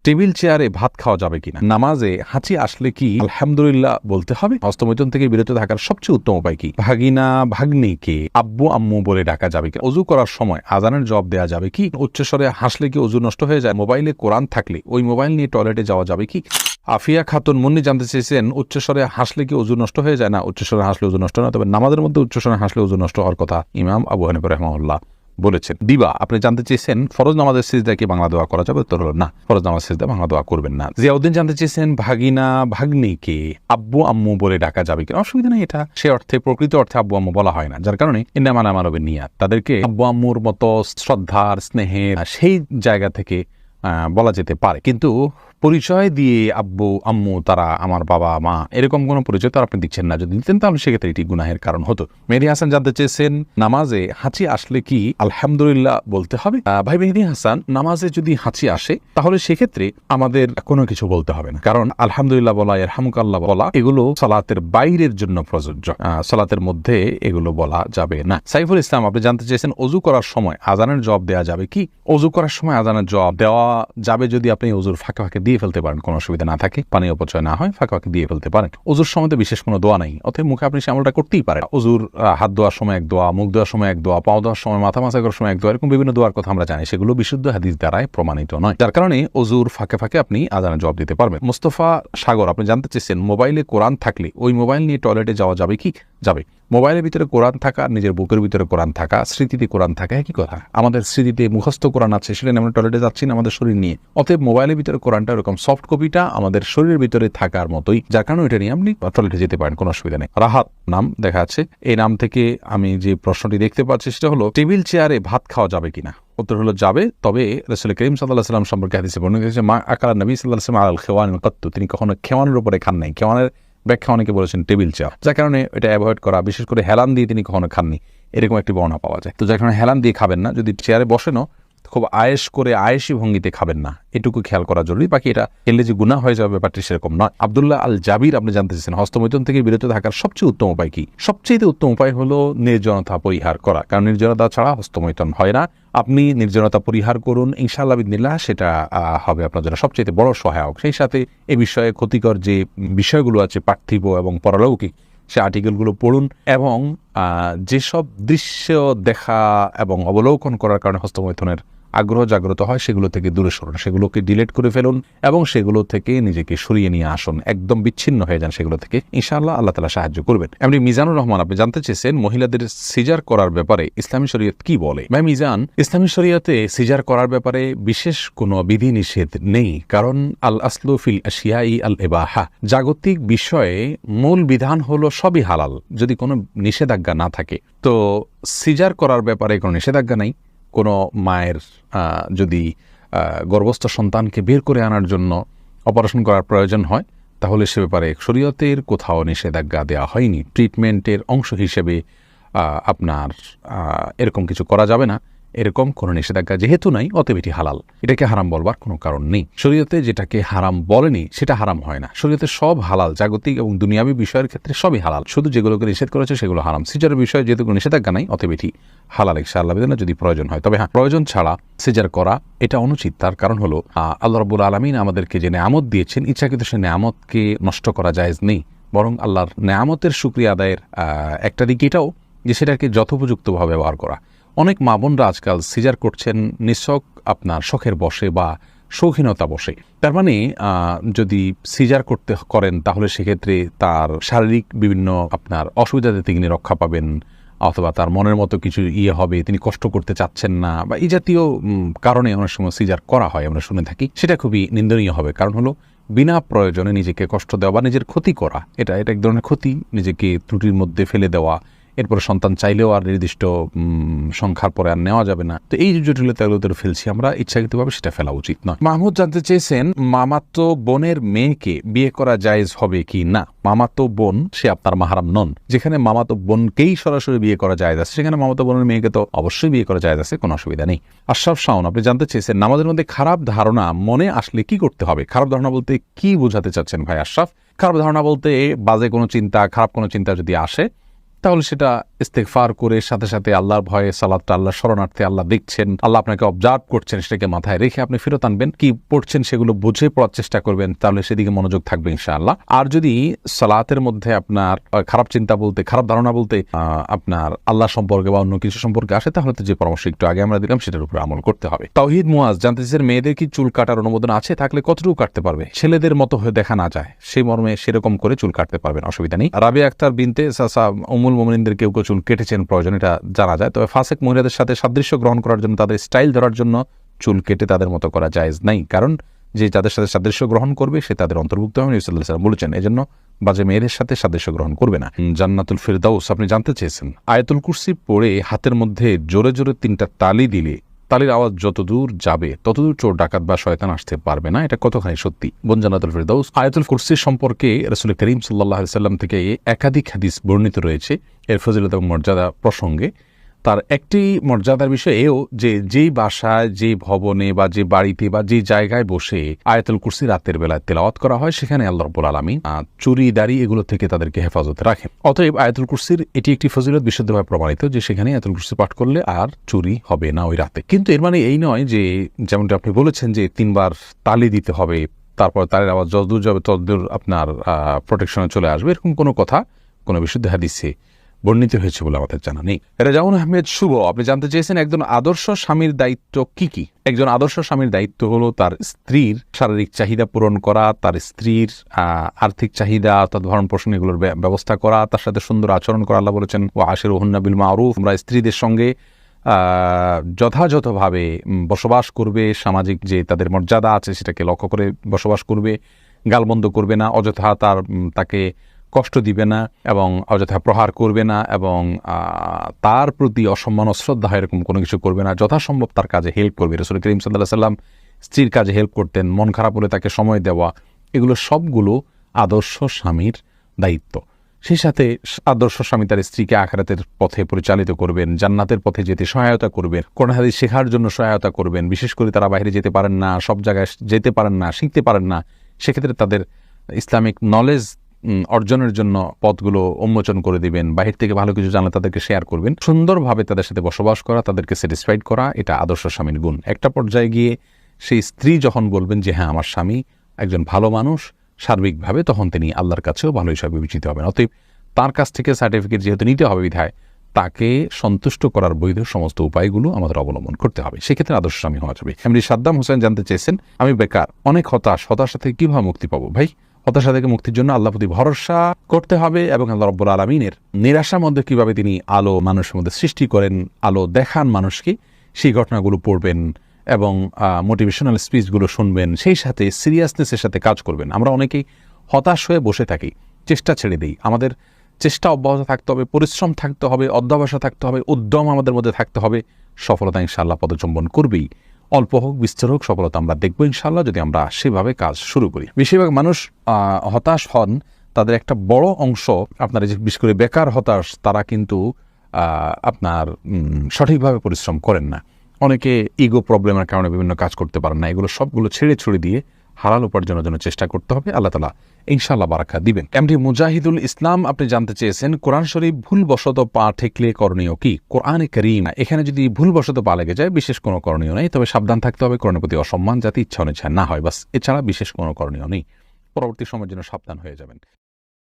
Table চেয়ারে ভাত খাওয়া যাবে কিনা, নামাজে হাঁচি আসলে কি আলহামদুলিল্লাহ বলতে হবে, হস্তমৈথুন থেকে বিরত থাকার সবচেয়ে উত্তম উপায় কি, ভাগিনা ভাগ্নিকে আব্বু আম্মু বলে ডাকা যাবে কি, অজু করার সময় আজানের জবাব দেওয়া যাবে কি, উচ্চস্বরে হাসলে কি অজু নষ্ট হয়ে যায়, মোবাইলে কোরআন থাকলে ওই মোবাইল নিয়ে টয়লেটে যাওয়া যাবে কি। আফিয়া খাতুন মুন্নি জানতে চেয়েছেন উচ্চস্বরে হাসলে কি অজু নষ্ট হয়ে যায়? না, উচ্চস্বরে হাসলে অজু নষ্ট না, তবে নামাজের মধ্যে উচ্চস্বরে হাসলে অজু নষ্ট হওয়ার কথা ইমাম আবু হানিফা রাহিমাহুল্লাহ বলেছেন। দিবা আপনি জানতে চেয়েছেন ফরজ নামাজের সিজদায় কি বাংলা দোয়া করা যাবে? উত্তর হলো না, ফরজ নামাজ সিজদায় বাংলা দোয়া করবেন না। জিয়াউদ্দিন জানতে চেয়েছেন ভাগিনা ভাগ্নিকে আব্বু আম্মু বলে ডাকা যাবে কিনা। অসুবিধা নেই, এটা সে অর্থে প্রকৃত অর্থে আব্বু আম্মু বলা হয় না, যার কারণে ইন্নামা মানবের নিয়াত, তাদেরকে আব্বু আম্মুর মতো শ্রদ্ধার স্নেহের সেই জায়গা থেকে বলা যেতে পারে, কিন্তু পরিচয় দিয়ে আব্বু আম্মু তারা আমার বাবা মা এরকম কোনো পরিচয় তো আপনি দিচ্ছেন না, যদি দিতেন তাহলে সেক্ষেত্রে এটি গুনাহের কারণ হতো। মেহেদী হাসান জানতে চেয়েছেন নামাজে হাঁচি আসলে কি আলহামদুলিল্লাহ বলতে হবে? ভাই মেহেদী হাসান, নামাজে যদি হাঁচি আসে তাহলে সেক্ষেত্রে আমাদের কোনো কিছু বলতে হবে না, কারণ আলহামদুলিল্লাহ বলা ইরহামুকাল্লাহ বলা এগুলো সালাতের বাইরের জন্য প্রযোজ্য, সালাতের মধ্যে এগুলো বলা যাবে না। সাইফুল ইসলাম আপনি জানতে চেয়েছেন অজু করার সময় আজানের জবাব দেওয়া যাবে কি। অজু করার সময় আজানের জবাব দেওয়া যাবে যদি আপনি অজুর ফাঁকে ফাঁকে দিয়ে ফেলতে পারেন, কোনো অসুবিধা না থাকে, পানি অপচয় না হয়, ফাঁকে ফাঁকে দিয়ে ফেলতে পারেন। অজুর সময় তো বিশেষ কোনো দোয়া নাই, অতএব মুখে আপনি আমলটা করতেই পারেন। অজুর হাত ধোয়ার সময় এক দোয়া, মুখ ধোয়ার সময় এক দোয়া, পাও ধোয়ার সময়, মাথা মাসা করার সময় এক দোয়া, এরকম বিভিন্ন দোয়ার কথা আমরা জানি, সেগুলো বিশুদ্ধ হাদিস দ্বারাই প্রমাণিত নয়, যার কারণে অজুর ফাঁকে ফাঁকে আপনি আজানের জবাব দিতে পারবেন। মোস্তফা সাগর আপনি জানতে চেয়েছেন মোবাইলে কোরআন থাকলে ওই মোবাইল নিয়ে টয়লেটে যাওয়া যাবে কি? যাবে। মোবাইলের ভিতরে কোরআন থাকা, নিজের বুকের ভিতরে কোরআন থাকা, স্মৃতিতে কোরআন থাকা একই কথা। আমাদের স্মৃতিতে মুখস্থ কোরআন আছে, সেটা আমরা টয়লেটে যাচ্ছি না আমাদের শরীর নিয়ে, অতএব মোবাইলের ভিতরে কোরআনটা এরকম সফট কপিটা আমাদের শরীরের ভিতরে থাকার মতোই, যার কারণে এটা নিয়ে আপনি টয়লেটে যেতে পারেন, কোনো অসুবিধা নেই। রাহাত নাম দেখা আছে, এই নাম থেকে আমি যে প্রশ্নটি দেখতে পাচ্ছি সেটা হলো টেবিল চেয়ারে ভাত খাওয়া যাবে কিনা। উত্তর হলো যাবে, তবে রাসূল করিম সাল্লাল্লাহু আলাইহি ওয়াসাল্লাম সম্পর্কে হাদিসে বর্ণিত হয়েছে মা আকালা নবী সাল্লাল্লাহু আলাইহি ওয়াসাল্লাম আল খিওয়ান কাত্তু, তিনি কখনো খেওয়ানের উপরে খান নাই। খেওয়ানের ব্যাখ্যা অনেকে বলেছেন টেবিল চেয়ার, যার কারণে এটা অ্যাভয়েড করা, বিশেষ করে হেলান দিয়ে তিনি কখনো খাননি এরকম একটি বর্ণনা পাওয়া যায়। তো যার কারণে হেলান দিয়ে খাবেন না, যদি চেয়ারে বসেনও খুব আয়েশ করে আয়েশি ভঙ্গিতে খাবেন না, এটুকু খেয়াল করা জরুরি। বাকি এটা খেললে যে গুনাহ হয়ে যাবে ব্যাপারটি সেরকম নয়। আব্দুল্লাহ আল জাবির আপনি জানতে চাইছেন হস্তমৈথুন থেকে বিরত থাকার সবচেয়ে উত্তম উপায় কি। সবচেয়ে উত্তম উপায় হলো নির্জনতা পরিহার করা, কারণ নির্জনতা ছাড়া হস্তমৈথুন হয় না। আপনি নির্জনতা পরিহার করুন, ইনশাআল্লাহ বিদিনিল্লাহ সেটা হবে আপনার জন্য সবচেয়ে বড় সহায়ক। সেই সাথে এ বিষয়ে ক্ষতিকর যে বিষয়গুলো আছে পার্থিব এবং পরলৌকিক, সে আর্টিকেলগুলো পড়ুন এবং যেসব দৃশ্য দেখা এবং অবলোকন করার কারণে হস্তমৈথুনের আগ্রহ জাগ্রত হয় সেগুলো থেকে দূরে সরুন, সেগুলোকে ডিলিট করে ফেলুন এবং সেগুলো থেকে নিজেকে সরিয়ে নিয়ে আসুন, একদম বিচ্ছিন্ন হয়ে যান সেগুলো থেকে, ইনশাআল্লাহ আল্লাহ তাআলা সাহায্য করবেন। এমনি মিজানুর রহমান আপনি জানতে চেয়েছেন মহিলাদের সিজার করার ব্যাপারে ইসলামী শরীয়ত কি বলে। ভাই মিজান, ইসলামী শরীয়তে সিজার করার ব্যাপারে বিশেষ কোনো বিধি নিষেধ নেই, কারণ আল আসলু ফিল আশিয়াই আল ইবাহা, জাগতিক বিষয়ে মূল বিধান হলো সবই হালাল, যদি কোনো নিষেধাজ্ঞা না থাকে। তো সিজার করার ব্যাপারে কোনো নিষেধাজ্ঞা নাই। কোনো মায়ের যদি গর্ভস্থ সন্তানকে বের করে আনার জন্য অপারেশন করার প্রয়োজন হয় তাহলে সে ব্যাপারে শরীয়তের কোথাও নিষেধাজ্ঞা দেওয়া হয়নি। ট্রিটমেন্টের অংশ হিসেবে আপনার এরকম কিছু করা যাবে না, এরকম কোনো নিষেধাজ্ঞা যেহেতু নাই, অতএব এটি হালাল, এটাকে হারাম বলবার কোনো কারণ নেই। শরীয়তে যেটাকে হারাম বলেনি সেটা হারাম হয় না, শরীয়তে সব হালাল, জাগতিক এবং দুনিয়াবী বিষয়ের ক্ষেত্রে সবই হালাল, শুধু যেগুলোকে নিষেধ করেছে সেগুলো হারাম। সিজারের বিষয়ে যেহেতু কোনো নিষেধাজ্ঞা নাই, অতএব এটি হালাল ইনশাআল্লাহ বিদিনিল্লাহ, যদি প্রয়োজন হয়। তবে হ্যাঁ, প্রয়োজন ছাড়া সিজার করা এটা অনুচিত। তার কারণ হলো আল্লাহ রাব্বুল আলামিন আমাদেরকে যে নেয়ামত দিয়েছেন, ইচ্ছাকৃত সে নেয়ামতকে নষ্ট করা জায়েজ নেই, বরং আল্লাহর নেয়ামতের শুকরিয়া আদায়ের একটা দিক এটাও যে সেটাকে যথোপযুক্তভাবে ব্যবহার করা। অনেক মা বোনরা আজকাল সিজার করছেন নিছক আপনার শখের বসে বা শৌখিনতা বসে। তার মানে যদি সিজার করেন তাহলে সেক্ষেত্রে তার শারীরিক বিভিন্ন আপনার অসুবিধা থেকে তিনি রক্ষা পাবেন, অথবা তার মনের মতো কিছু হবে, তিনি কষ্ট করতে চাচ্ছেন না, বা এই জাতীয় কারণে অনেক সময় সিজার করা হয়, আমরা শুনে থাকি। সেটা খুবই নিন্দনীয় হবে, কারণ হলো বিনা প্রয়োজনে নিজেকে কষ্ট দেওয়া বা নিজের ক্ষতি করা, এটা এক ধরনের ক্ষতি, নিজেকে ত্রুটির মধ্যে ফেলে দেওয়া। এরপর সন্তান চাইলেও আর নির্দিষ্ট সংখ্যার পরে আর নেওয়া যাবে না। তো এই জটিলতাগুলো ফেলছি আমরা ইচ্ছাকৃতভাবে, সেটা ফেলা উচিত নয়। মাহমুদ জানতে চেয়েছেন মামাতো বোনের মেয়েকে বিয়ে করা জায়েজ হবে কি না। মামাতো বোন সে আপনার মাহারাম নন। যেখানে মামাতো বোনকেই সরাসরি বিয়ে করা জায়েজ আছে, সেখানে মামাতো বোনের মেয়েকে তো অবশ্যই বিয়ে করা জায়েজ আছে, কোনো অসুবিধা নেই। আশরাফ শাওন আপনি জানতে চেয়েছেন নামাজের মধ্যে খারাপ ধারণা মনে আসলে কি করতে হবে। খারাপ ধারণা বলতে কি বোঝাতে চাচ্ছেন ভাই আশরাফ? খারাপ ধারণা বলতে বাজে কোনো চিন্তা, খারাপ কোনো চিন্তা যদি আসে তাহলে সেটা ইস্তেগফার করে সাথে সাথে আল্লাহর ভয়ে সালাতটা আল্লাহর শরণার্থে, আল্লাহ দেখছেন, আল্লাহ আপনাকে অবজার্ভ করছেন, সেটাকে মাথায় রেখে আপনি ফেরত আনবেন, কি পড়ছেন সেগুলো বুঝে পড়ার চেষ্টা করবেন, তাহলে সেদিকে মনোযোগ থাকবে ইনশাআল্লাহ। আর যদি সালাতের মধ্যে আপনার খারাপ চিন্তা বলতে, খারাপ ধারণা বলতে আপনার আল্লাহ সম্পর্কে বা অন্য কিছু সম্পর্কে আসে, তাহলে তো যে পরামর্শ একটু আগে আমরা দিলাম সেটার উপর আমল করতে হবে। তাওহীদ মুয়াজ জানতে চাইছেন, মেয়েদের কি চুল কাটার অনুমোদন আছে? থাকলে কতটুকু কাটতে পারবে? ছেলেদের মতো হয়ে দেখা না যায় সেই মর্মে সেরকম করে চুল কাটতে পারবেন, অসুবিধা নেই। রাবিয়া আক্তার বিনতে উম্মুল মুমিনিনদের কেউ কেউ চুল কেটেছেন, প্রয়োজন এটা জানা যায়। তবে ফাসেক মহিলাদের সাথে সাদৃশ্য গ্রহণ করার জন্য, তাদের স্টাইল ধরার জন্য চুল কেটে তাদের মতো করা জায়েজ নাই, কারণ যে যাদের সাথে সাদৃশ্য গ্রহণ করবে সে তাদের অন্তর্ভুক্ত হবে, নবী সাল্লাল্লাহু আলাইহি ওয়াসাল্লাম বলেছেন। এজন্য বাজে মেয়েদের সাথে সাদৃশ্য গ্রহণ করবে না। জান্নাতুল ফিরদাউস আপনি জানতে চেয়েছেন, আয়াতুল কুরসি পড়ে হাতের মধ্যে জোরে জোরে 3টা তালি দিলে তালির আওয়াজ যতদূর যাবে ততদূর চোর ডাকাত বা শয়তান আসতে পারবে না, এটা কতখানি সত্যি? বোন জান্নাতুল ফিরদাউস, আয়াতুল কুরসি সম্পর্কে রাসূল করিম সাল্লাল্লাহু আলাইহি ওয়াসাল্লাম থেকে একাধিক হাদিস বর্ণিত রয়েছে এর ফজিলত এবং মর্যাদা প্রসঙ্গে। তার একটি মর্যাদার বিষয় এও যে যেই বাসায়, যে ভবনে বা যে বাড়িতে বা যে জায়গায় বসে আয়াতুল কুরসি রাতের বেলায় তেলাওয়াত করা হয়, সেখানে আল্লাহ রাব্বুল আলামিন চুরি দাড়ি এগুলো থেকে তাদেরকে হেফাজতে রাখেন। অতএব আয়াতুল কুরসির এটি একটি ফজিলত বিশুদ্ধভাবে প্রমাণিত যে সেখানে আয়াতুল কুরসি পাঠ করলে আর চুরি হবে না ওই রাতে। কিন্তু এর মানে এই নয় যে যেমনটা আপনি বলেছেন যে 3বার তালি দিতে হবে, তারপর তারের আওয়াজ যতদূর যাবে ততদূর আপনার প্রোটেকশনে চলে আসবে, এরকম কোনো কথা কোনো বিশুদ্ধ হাদিসে বর্ণিত হয়েছে বলে আমাদের জানা নেই। রেজাউন আহমেদ শুভ আপনি জানতে চেয়েছেন, একজন আদর্শ স্বামীর দায়িত্ব কি কি? একজন আদর্শ স্বামীর দায়িত্ব হলো তার স্ত্রীর শারীরিক চাহিদা পূরণ করা, তার স্ত্রীর আর্থিক চাহিদা অর্থাৎ ভরণ পোষণ এগুলোর ব্যবস্থা করা, তার সাথে সুন্দর আচরণ করা। আল্লাহ বলেছেন, ওয়া আশিরুহুন্না বিল মারুফ, আমরা স্ত্রীদের সঙ্গে যথাযথভাবে বসবাস করবে, সামাজিক যে তাদের মর্যাদা আছে সেটাকে লক্ষ্য করে বসবাস করবে, গালমন্দ করবে না, অযথা তাকে কষ্ট দিবে না এবং অযথা প্রহার করবে না এবং তার প্রতি অসম্মান অশ্রদ্ধা এরকম কোনো কিছু করবে না, যথাসম্ভব তার কাজে হেল্প করবে। রাসূল করিম সাল্লাল্লাহু আলাইহি ওয়াসাল্লাম স্ত্রীর কাজে হেল্প করতেন, মন খারাপ হলে তাকে সময় দেওয়া, এগুলো সবগুলো আদর্শ স্বামীর দায়িত্ব। সেই সাথে আদর্শ স্বামী তার স্ত্রীকে আখিরাতের পথে পরিচালিত করবেন, জান্নাতের পথে যেতে সহায়তা করবেন, কোরআন হাদিস শেখার জন্য সহায়তা করবেন। বিশেষ করে তারা বাইরে যেতে পারেন না, সব জায়গায় যেতে পারেন না, শিখতে পারেন না, সেক্ষেত্রে তাদের ইসলামিক নলেজ অর্জনের জন্য পথগুলো উন্মোচন করে দিবেন, বাহির থেকে ভালো কিছু জানলে তাদেরকে শেয়ার করবেন। সুন্দরভাবে তাদের সাথে বসবাস করা, তাদেরকে স্যাটিসফাইড করা, এটা আদর্শ স্বামীর গুণ। একটা পর্যায়ে গিয়ে সেই স্ত্রী যখন বলবেন যে হ্যাঁ আমার স্বামী একজন ভালো মানুষ সার্বিকভাবে, তখন তিনি আল্লাহর কাছেও ভালো হিসাবে বিবেচিত হবেন। অতএব তার কাছ থেকে সার্টিফিকেট যেহেতু নিতে হবে বিধায় তাকে সন্তুষ্ট করার বৈধ সমস্ত উপায়গুলো আমাদের অবলম্বন করতে হবে, সেক্ষেত্রে আদর্শ স্বামী হওয়া যাবে। এমনি সাদ্দাম হোসেন জানতে চেয়েছেন, আমি বেকার, অনেক হতাশা থেকে কিভাবে মুক্তি পাবো? ভাই, হতাশা থেকে মুক্তির জন্য আল্লাহর প্রতি ভরসা করতে হবে এবং আল্লাহ রাব্বুল আলামিনের নিরাশার মধ্যে কিভাবে তিনি আলো মানুষের মধ্যে সৃষ্টি করেন, আলো দেখান মানুষকে, সেই ঘটনাগুলো পড়বেন এবং মোটিভেশনাল স্পিচগুলো শুনবেন, সেই সাথে সিরিয়াসনেসের সাথে কাজ করবেন। আমরা অনেকেই হতাশ হয়ে বসে থাকি, চেষ্টা ছেড়ে দিই। আমাদের চেষ্টা অব্যাহত থাকতে হবে, পরিশ্রম থাকতে হবে, অধ্যবসায় থাকতে হবে, উদ্যম আমাদের মধ্যে থাকতে হবে। সফলতা ইনশাআল্লাহ পদচুম্বন করবেই, অল্প হোক বিস্তর হোক সফলতা আমরা দেখবো ইনশাআল্লাহ, যদি আমরা সেভাবে কাজ শুরু করি। বেশিরভাগ মানুষ হতাশ হন, তাদের একটা বড় অংশ আপনার বিশেষ করে বেকার হতাশ, তারা কিন্তু আপনার সঠিকভাবে পরিশ্রম করেন না। অনেকে ইগো প্রবলেমের কারণে বিভিন্ন কাজ করতে পারেন না। এগুলো সবগুলো ছেড়ে ছুড়ে দিয়ে হালাল উপার্জনের জন্য চেষ্টা করতে হবে, আল্লাহ তাআলা ইনশাআল্লাহ বারাকা দিবেন। এমডি মুজাহিদুল ইসলাম আপনি জানতে চেয়েছেন, কোরআন শরীফ ভুলবশত পা ঠেকলে করণীয় কি? কোরআনে কারীম এখানে যদি ভুলবশত পা লেগে যায় বিশেষ কোনো করণীয় নেই, তবে সাবধান থাকতে হবে কোরআনের প্রতি অসম্মান যাতে ইচ্ছা অনিচ্ছা না হয়, বাস, এছাড়া বিশেষ কোনো করণীয় নেই। পরবর্তী সময়ের জন্য সাবধান হয়ে যাবেন।